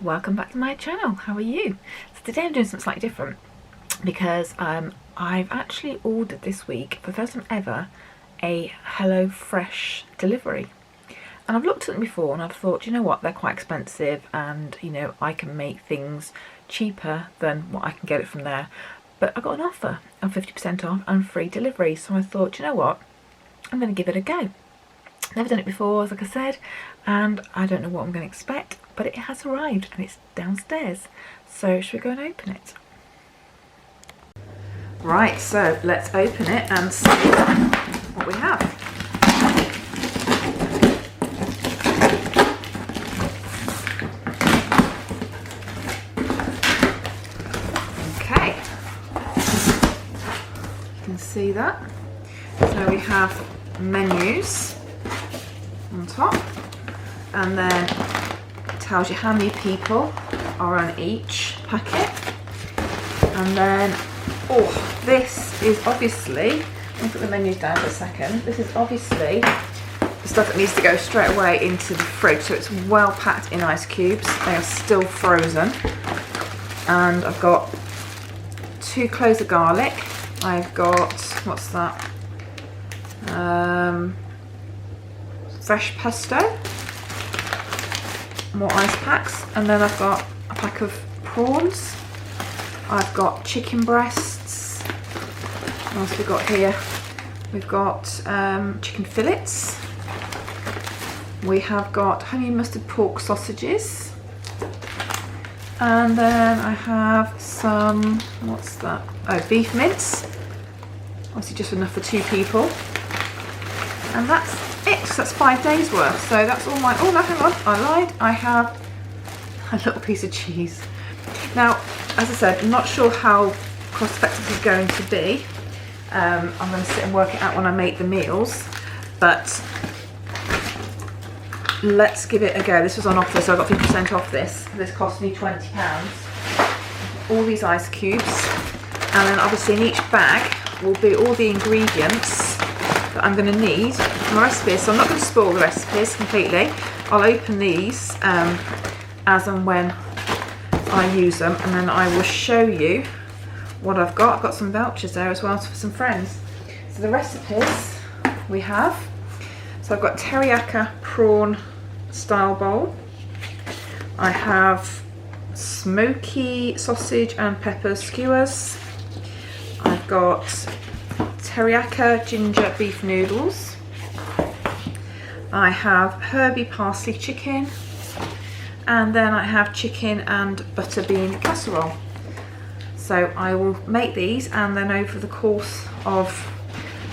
welcome back to my channel. How are you? So today I'm doing something slightly different because I've actually ordered this week, for the first time ever, a HelloFresh delivery. And I've looked at them before and I've thought, you know what, they're quite expensive and, you know, I can make things cheaper than what I can get it from there. But I got an offer of 50% off and free delivery. So I thought, you know what, I'm going to give it a go. Never done it before, like I said, and I don't know what I'm going to expect, but it has arrived and it's downstairs. So should we go and open it? Right, so let's open it and see what we have. Okay, you can see that. So we have menus on top, and then it tells you how many people are on each packet. And then, oh, this is obviously, I'll put the menus down for a second, this is obviously the stuff that needs to go straight away into the fridge. So it's well packed in ice cubes, they are still frozen. And I've got 2 cloves of garlic, I've got, what's that, fresh pesto, more ice packs, and then I've got a pack of prawns, I've got chicken breasts, what else have we got here? We've got chicken fillets, we have got honey and mustard pork sausages, and then I have some, what's that, oh, beef mince, obviously just enough for 2 people. And that's it, so that's 5 days worth. So that's all my, oh no, hang on, I lied. I have a little piece of cheese. Now, as I said, I'm not sure how cost effective this is going to be. I'm going to sit and work it out when I make the meals, but let's give it a go. This was on offer, so I got 50% off this. This cost me £20. All these ice cubes, and then obviously in each bag will be all the ingredients that I'm going to need for my recipes. So I'm not going to spoil the recipes completely. I'll open these as and when I use them, and then I will show you what I've got. I've got some vouchers there as well for some friends. So the recipes we have, so I've got teriyaki prawn style bowl. I have smoky sausage and pepper skewers. I've got teriyaki ginger beef noodles. I have herby parsley chicken, and then I have chicken and butter bean casserole. So I will make these, and then over the course of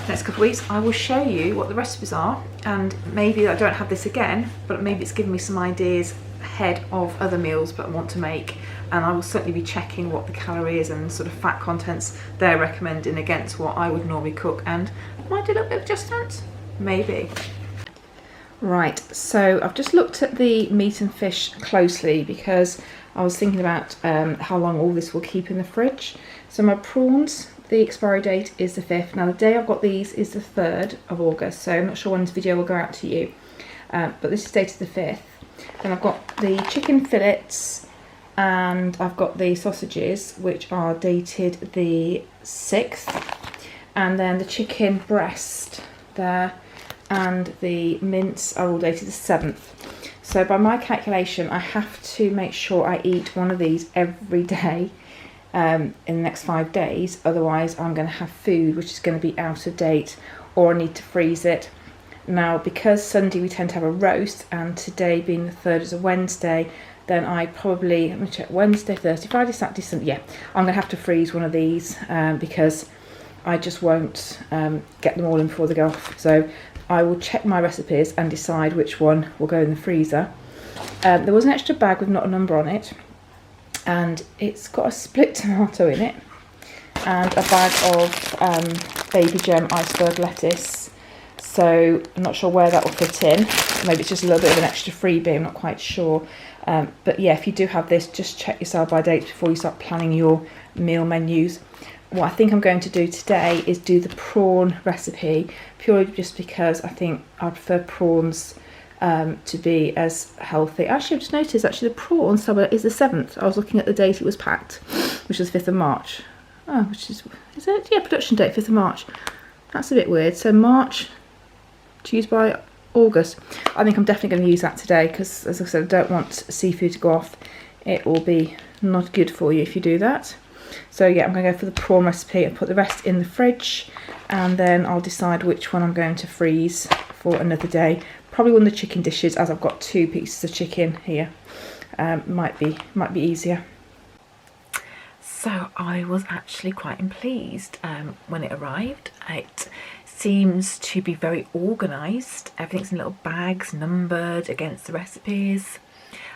the next couple of weeks I will show you what the recipes are, and maybe I don't have this again, but maybe it's given me some ideas ahead of other meals that I want to make. And I will certainly be checking what the calories and sort of fat contents they're recommending against what I would normally cook, and might do a little bit of adjustment, maybe. Right, so I've just looked at the meat and fish closely because I was thinking about how long all this will keep in the fridge. So my prawns, the expiry date is the 5th. Now the day I've got these is the 3rd of August, so I'm not sure when this video will go out to you, but this is dated the 5th. Then I've got the chicken fillets, and I've got the sausages, which are dated the 6th, and then the chicken breast there and the mince are all dated the 7th. So by my calculation, I have to make sure I eat one of these every day in the next 5 days, otherwise I'm going to have food which is going to be out of date, or I need to freeze it. Now, because Sunday we tend to have a roast, and today being the 3rd is a Wednesday, then I probably, let me check, Wednesday, Thursday, Friday, Saturday, Sunday, yeah, I'm going to have to freeze one of these because I just won't get them all in before they go off. So I will check my recipes and decide which one will go in the freezer. There was an extra bag with not a number on it, and it's got a split tomato in it, and a bag of baby gem iceberg lettuce. So I'm not sure where that will fit in. Maybe it's just a little bit of an extra freebie, I'm not quite sure. But yeah, if you do have this, just check your sell by dates before you start planning your meal menus. What I think I'm going to do today is do the prawn recipe, purely just because I think I prefer prawns to be as healthy. Actually, I've just noticed actually the prawn summer is the 7th. I was looking at the date it was packed, which is 5th of March. Oh, which is it? Yeah, production date 5th of March. That's a bit weird. So March to use by August. I think I'm definitely going to use that today because, as I said, I don't want seafood to go off. It will be not good for you if you do that. So yeah, I'm going to go for the prawn recipe. I'll put the rest in the fridge and then I'll decide which one I'm going to freeze for another day. Probably one of the chicken dishes, as I've got 2 pieces of chicken here. Might be easier. So I was actually quite pleased when it arrived. It seems to be very organised. Everything's in little bags, numbered against the recipes.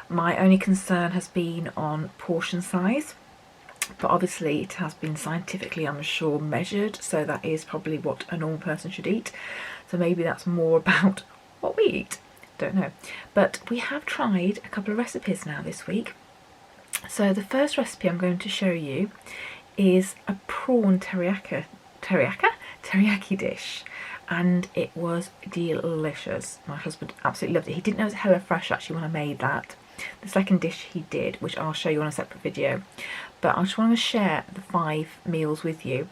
My only concern has been on portion size, but obviously it has been scientifically, I'm sure, measured, so that is probably what a normal person should eat. So maybe that's more about what we eat, don't know. But we have tried a couple of recipes now this week. So the first recipe I'm going to show you is a prawn teriyaki dish, and it was delicious. My husband absolutely loved it. He didn't know it was HelloFresh actually when I made that. The second dish he did, which I'll show you on a separate video, but I just want to share the 5 meals with you,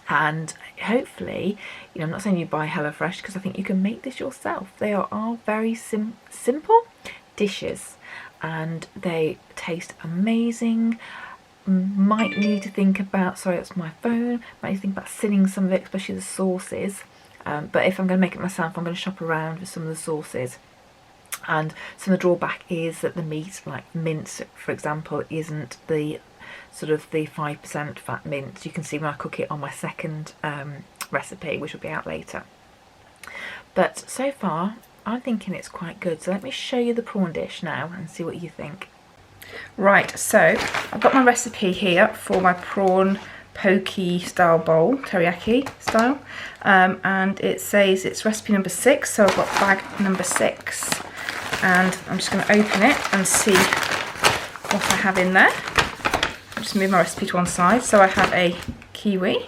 and hopefully, you know, I'm not saying you buy HelloFresh because I think you can make this yourself. They are very simple dishes and they taste amazing. Might need to think about, sorry that's my phone, might need to think about sinning some of it, especially the sauces, but if I'm going to make it myself I'm going to shop around for some of the sauces. And some of the drawback is that the meat, like mince for example, isn't the sort of the 5% fat mince. You can see when I cook it on my second recipe, which will be out later. But so far I'm thinking it's quite good, so let me show you the prawn dish now and see what you think. Right, so I've got my recipe here for my prawn pokey style bowl, teriyaki style, and it says it's recipe number 6, so I've got bag number 6, and I'm just going to open it and see what I have in there. I'll just move my recipe to one side. So I have a kiwi,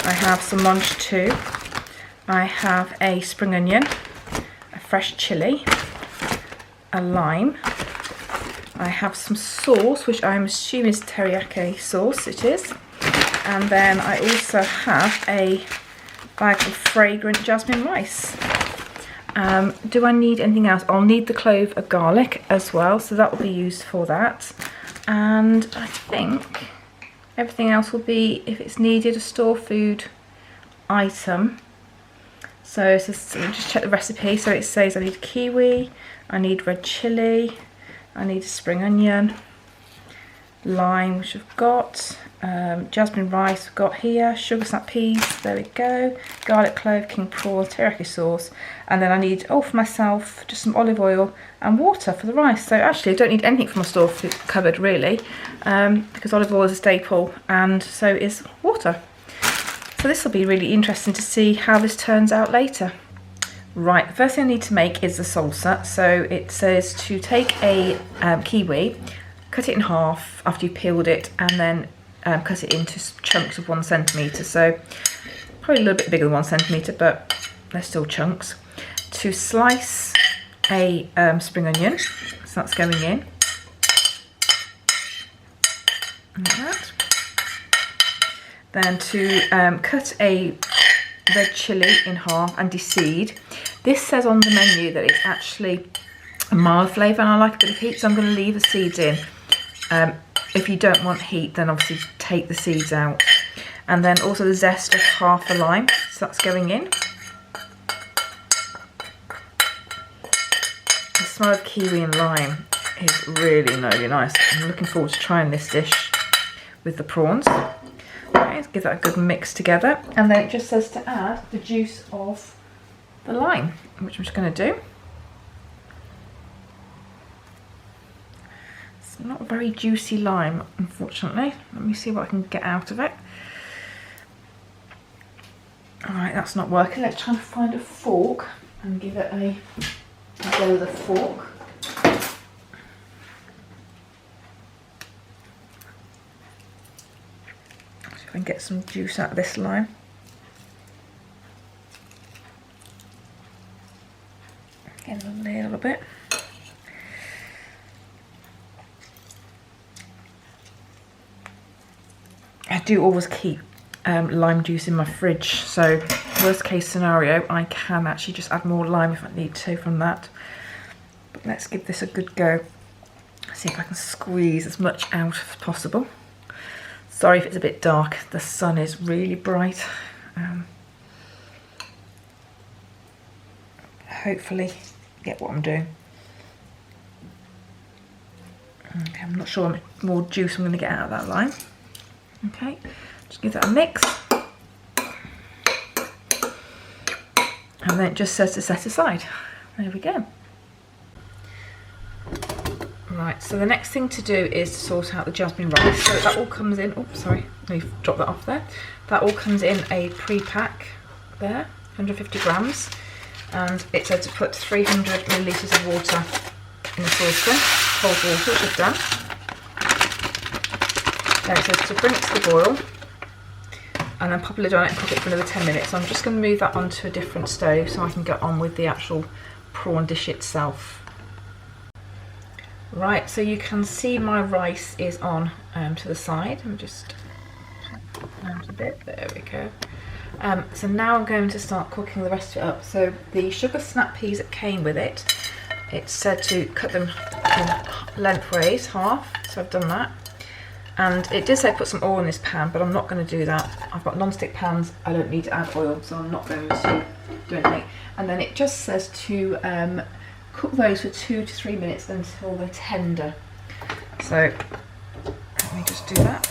I have some mange too, I have a spring onion, a fresh chilli, a lime, I have some sauce, which I'm assuming is teriyaki sauce, it is, and then I also have a bag of fragrant jasmine rice. Do I need anything else? I'll need the clove of garlic as well, so that will be used for that, and I think everything else will be, if it's needed, a store food item. So let me just check the recipe. So it says I need kiwi, I need red chilli, I need a spring onion, lime, which I've got, jasmine rice I've got here, sugar snap peas, there we go, garlic clove, king prawn, teriyaki sauce, and then I need, for myself, just some olive oil and water for the rice. So actually I don't need anything from my store food cupboard really, because olive oil is a staple and so is water. So this will be really interesting to see how this turns out later. Right, the first thing I need to make is the salsa. So it says to take a kiwi, cut it in half after you've peeled it, and then cut it into chunks of 1 centimetre. So probably a little bit bigger than 1 centimetre, but they're still chunks. To slice a spring onion, so that's going in. Like that. Then to cut a red chilli in half and deseed. This says on the menu that it's actually a mild flavour and I like a bit of heat, so I'm going to leave the seeds in. If you don't want heat, then obviously take the seeds out. And then also the zest of half a lime, so that's going in. The smell of kiwi and lime is really, really nice. I'm looking forward to trying this dish with the prawns. Okay, let's give that a good mix together. And then it just says to add the juice of the lime, which I'm just going to do. It's not a very juicy lime, unfortunately. Let me see what I can get out of it. Alright, that's not working. Let's try and find a fork and give it a go with a fork. See if I can get some juice out of this lime. Get it on there a little bit. I do always keep lime juice in my fridge, so worst case scenario I can actually just add more lime if I need to from that. But let's give this a good go. See if I can squeeze as much out as possible. Sorry if it's a bit dark, the sun is really bright. Hopefully get what I'm doing. Okay, I'm not sure how much more juice I'm going to get out of that lime. Okay, just give that a mix. And then it just says to set aside. There we go. Right, so the next thing to do is to sort out the jasmine rice. So that all comes in, oh sorry, we've dropped that off there. That all comes in a pre-pack there, 150 grams. And it said to put 300 millilitres of water in a saucepan, cold water, which I've done. Then it says to bring it to the boil and then pop a lid on it and cook it for another 10 minutes. So I'm just going to move that onto a different stove so I can get on with the actual prawn dish itself. Right, so you can see my rice is on to the side. I'm just a bit, there we go. So now I'm going to start cooking the rest of it up. So the sugar snap peas that came with it, it's said to cut them in lengthways, half, so I've done that. And it did say put some oil in this pan, but I'm not going to do that. I've got non-stick pans, I don't need to add oil, so I'm not going to do anything. And then it just says to cook those for 2 to 3 minutes until they're tender. So let me just do that.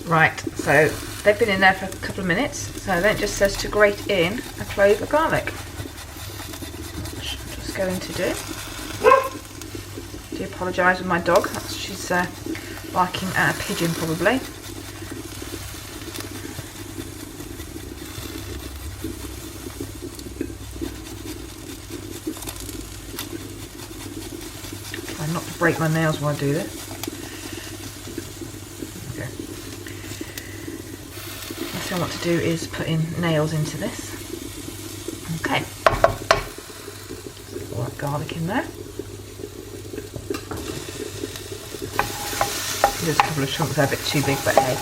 Right, so they've been in there for a couple of minutes, so then it just says to grate in a clove of garlic, which I'm just going to do. I do apologise with my dog, she's barking at a pigeon probably. Try not to break my nails while I do this. What I want to do is put in nails into this. Okay. All that garlic in there. There's a couple of chunks there, a bit too big, but hey,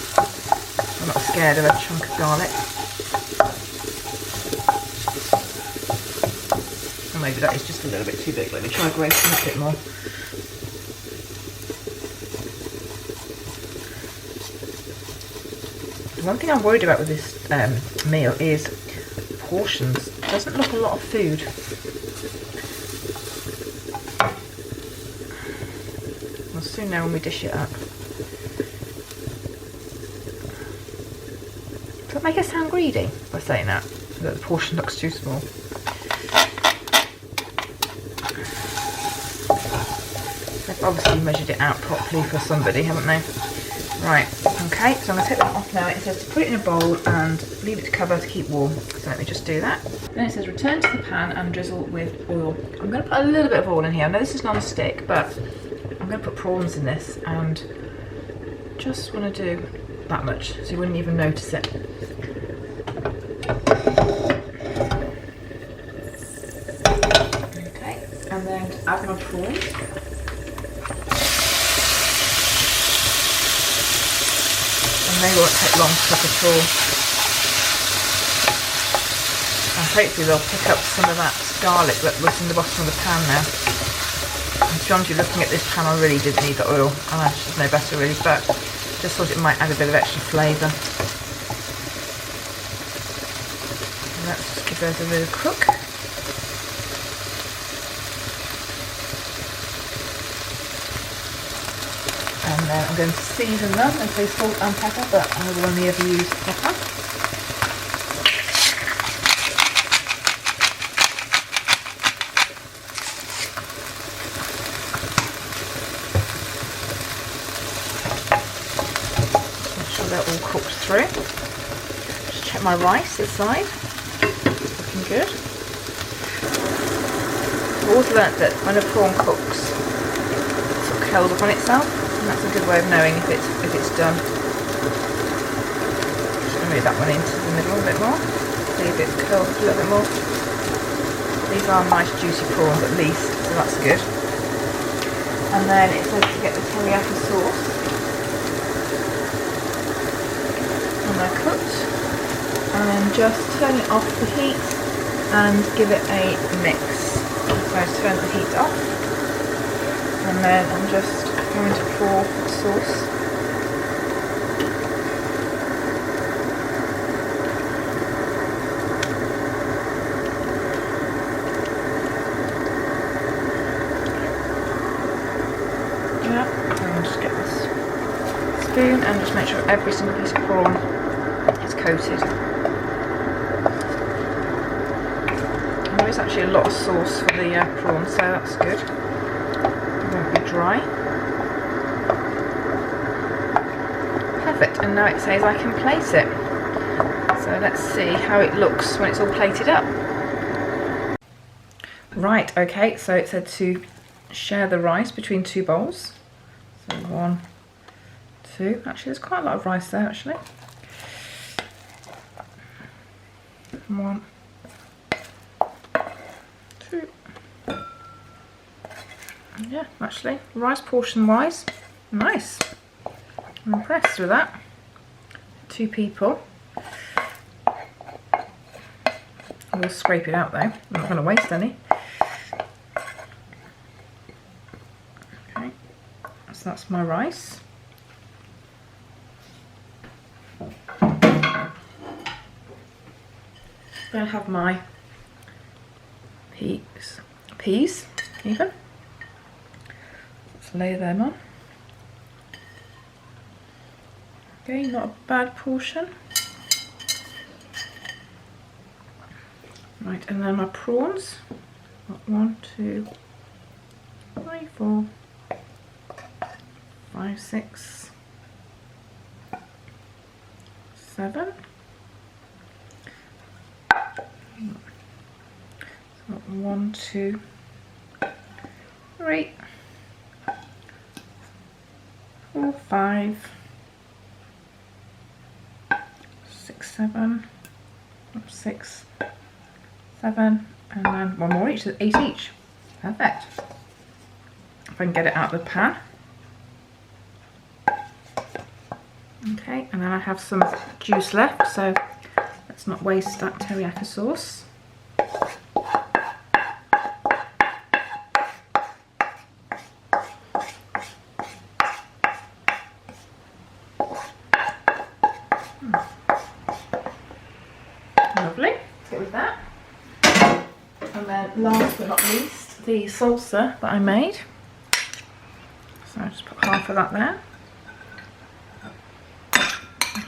I'm not scared of a chunk of garlic. Or maybe that is just a little bit too big. Let me try grating it a bit more. One thing I'm worried about with this meal is portions. It doesn't look a lot of food. We'll soon know when we dish it up. Does that make us sound greedy by saying that? That the portion looks too small. They've obviously measured it out properly for somebody, haven't they? Right, okay, so I'm going to take that off now. It says to put it in a bowl and leave it to cover to keep warm. So let me just do that. Then it says return to the pan and drizzle with oil. I'm going to put a little bit of oil in here. I know this is non-stick, but I'm going to put prawns in this and just want to do that much so you wouldn't even notice it. Okay, and then add my prawns. They won't take long to cook at all. And hopefully they'll pick up some of that garlic that was in the bottom of the pan now. And to be honest, looking at this pan, I really didn't need the oil. And I should know better really, but just thought it might add a bit of extra flavour. Let's just give those a little cook. And then I'm going to season them and say salt and pepper, but I will only ever use pepper. Make sure they're all cooked through. Just check my rice this side. Looking good. I've always learnt that when a prawn cooks, it sort of curls up on itself. That's a good way of knowing if it's done. Just going to move that one into the middle a bit more. See if it's curled a little bit more. These are nice juicy prawns at least, so that's good. And then it says to get the teriyaki sauce. And they're cooked. And then just turn it off the heat and give it a mix. So turn the heat off. And then I'm just going to pour the sauce. And just get this spoon and just make sure every single piece of prawn is coated. And there is actually a lot of sauce for the prawn, so that's good. It won't be dry. Perfect, and now it says I can place it. So let's see how it looks when it's all plated up. Right, okay, so it said to share the rice between 2 bowls. So 1, 2, actually there's quite a lot of rice there actually. 1, 2. Yeah, actually, rice portion wise, nice. I'm impressed with that. 2 people. I will scrape it out though, I'm not going to waste any. So that's my rice. I'm going to have my peas even. Let's lay them on. Okay, not a bad portion. Right, and then my prawns. 1, 2, 3, 4, 5, 6, 7. So 1, 2, 3, 4, 5, 6, 7, 6, 7, and then 1 more each, so 8 each. Perfect. If I can get it out of the pan. Okay, and then I have some juice left, so let's not waste that teriyaki sauce. Lovely, let's get with that. And then last but not least, the salsa that I made. So I'll just put half of that there.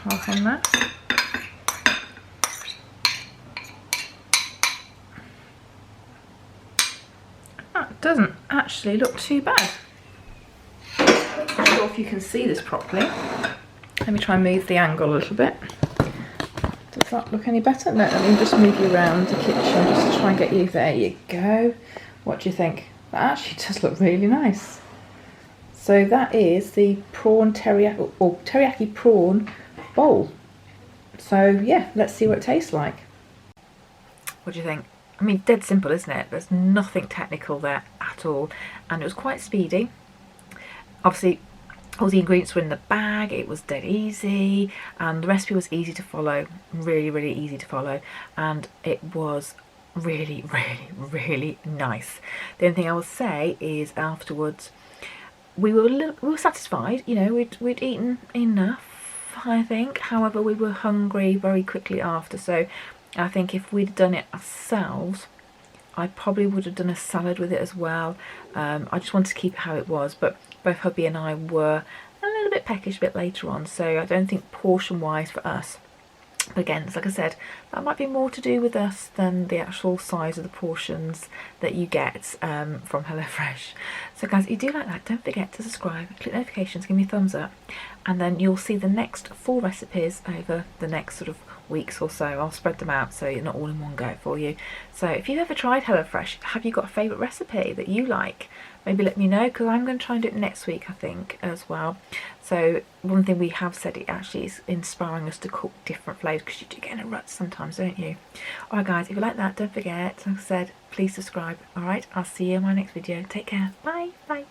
Half in there. That doesn't actually look too bad. I'm not sure if you can see this properly. Let me try and move the angle a little bit. Does that look any better? No, let me just move you around the kitchen just to try and get you. There you go. What do you think? That actually does look really nice. So that is the prawn teriyaki, or teriyaki prawn bowl. So yeah, let's see what it tastes like. What do you think? I mean, dead simple, isn't it? There's nothing technical there at all, and it was quite speedy. Obviously all the ingredients were in the bag, it was dead easy, and the recipe was easy to follow, really easy to follow, and it was really nice. The only thing I will say is afterwards we were satisfied, you know, we'd eaten enough, I think. However, we were hungry very quickly after, so I think if we'd done it ourselves, I probably would have done a salad with it as well. I just wanted to keep it how it was, but both hubby and I were a little bit peckish a bit later on, so I don't think portion wise for us. But again, like I said, that might be more to do with us than the actual size of the portions that you get from HelloFresh. So guys, if you do like that, don't forget to subscribe, click notifications, give me a thumbs up, and then you'll see the next 4 recipes over the next sort of weeks or so. I'll spread them out so you're not all in one go for you. So if you've ever tried HelloFresh, have you got a favourite recipe that you like? maybe let me know, because I'm going to try and do it next week, I think, as well. So one thing we have said, it actually is inspiring us to cook different flavours, because you do get in a rut sometimes, don't you? Alright guys, if you like that, don't forget, like I said, please subscribe. Alright, I'll see you in my next video. Take care. Bye. Bye.